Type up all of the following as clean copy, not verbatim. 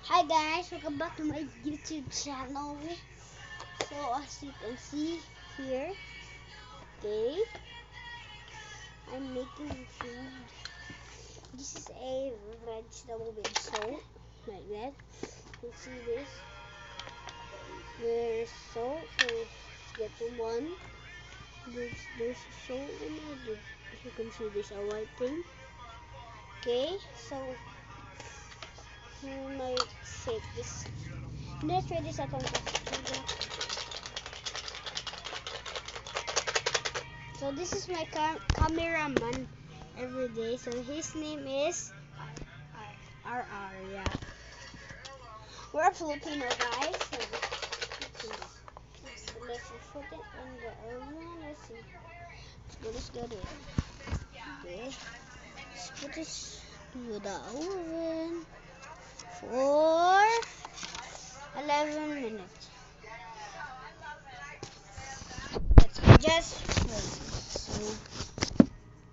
Hi guys, welcome back to my YouTube channel. So as you can see here, okay, I'm making food. This is a vegetable with salt, like that. You can see this. There's salt, so let's get the one. There's salt in it. As you can see, there's a white thing. Okay, so you might shake this. Let's try this at home. So this is my cameraman every day. So his name is RR. Yeah, we're Filipino guys. So let's put it in the oven. Let's see. Let's get it. Okay. Let's put this to the oven for 11 minutes. Let's just wait. So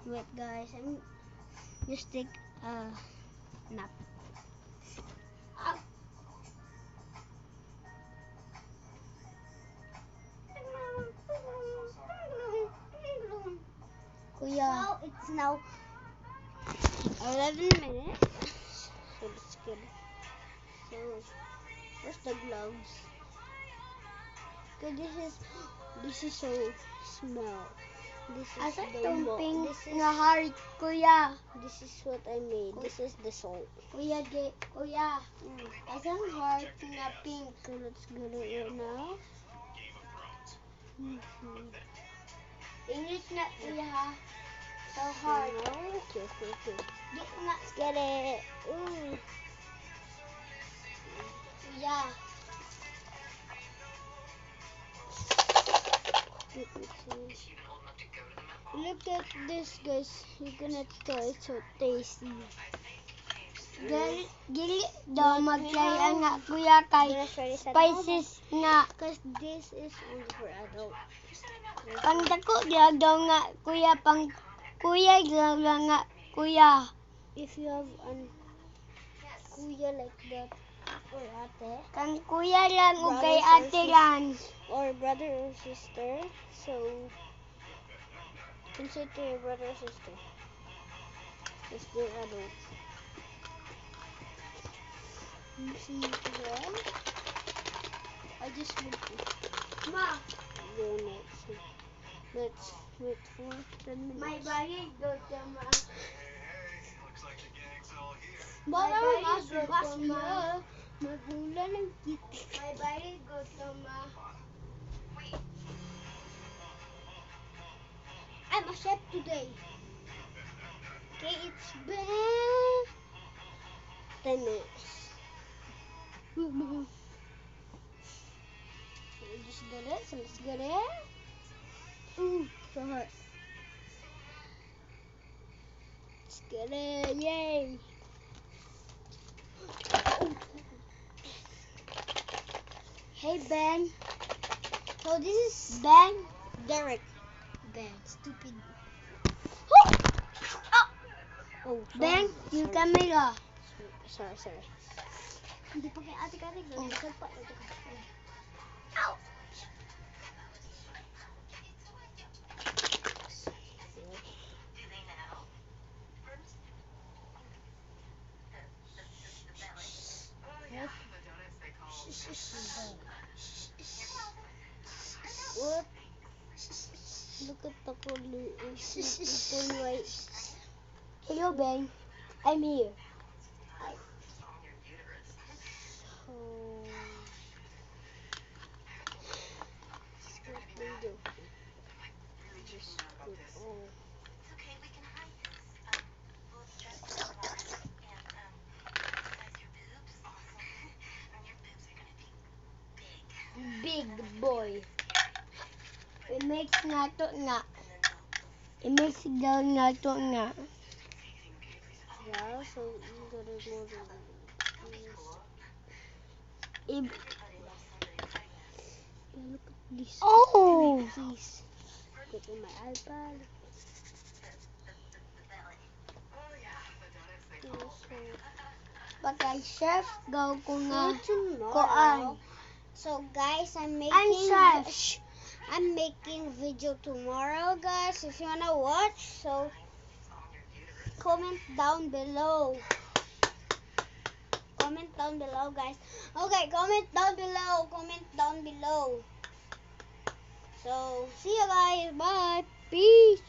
wait guys, I'm just take a nap. Kuya. So it's now 11 minutes. So let's get it. So where's the gloves? Okay, this is so small. This is the heart, kuya. This is what I made. This is the salt. Kuya, kuya. Asang heart na pink. So let's get it right now. English na kuya ha. So hard. Okay. Let's get it. Ooh. Yeah. Look at this, guys. You're gonna try. It's so tasty. Dili daw magkaya nga kuya kay spices nga. Because this is only for adults. Pang dako daw nga kuya, pang kuya nga kuya. If you have an kuya like that or ate, kan kuya lang o kay ate lang or brother or sister, so you can say to your brother or sister if they're adults. You see them? I just want to go next. Let's wait for 10 minutes. My body goes to ma. Baka mas mo. Magula ng kit. My body goes to ma. I'm a chef today. Okay, it's been 10 minutes. Just get it. So let's get it. Ooh, so hot. Let's get it. Yay. Hey Ben. So this is Ben. Derek. Ben. Stupid. Oh, Ben, yung camera. Sorry. Hindi pa kay ate-ate. Ow! What? Look at the color. Right. Hello, Ben. I'm here. Big boy. It makes nato nga. It makes daw nato nga. Yeah, so you gotta go to look at this. Oh! Please. Put in my iPad. Bakay chef gaw ko nga tomorrow. kuan. So guys, I'm I'm chef. making video tomorrow, guys. If you wanna watch, so comment down below. Comment down below, guys. Okay, comment down below. Comment down below. So see you guys. Bye. Peace.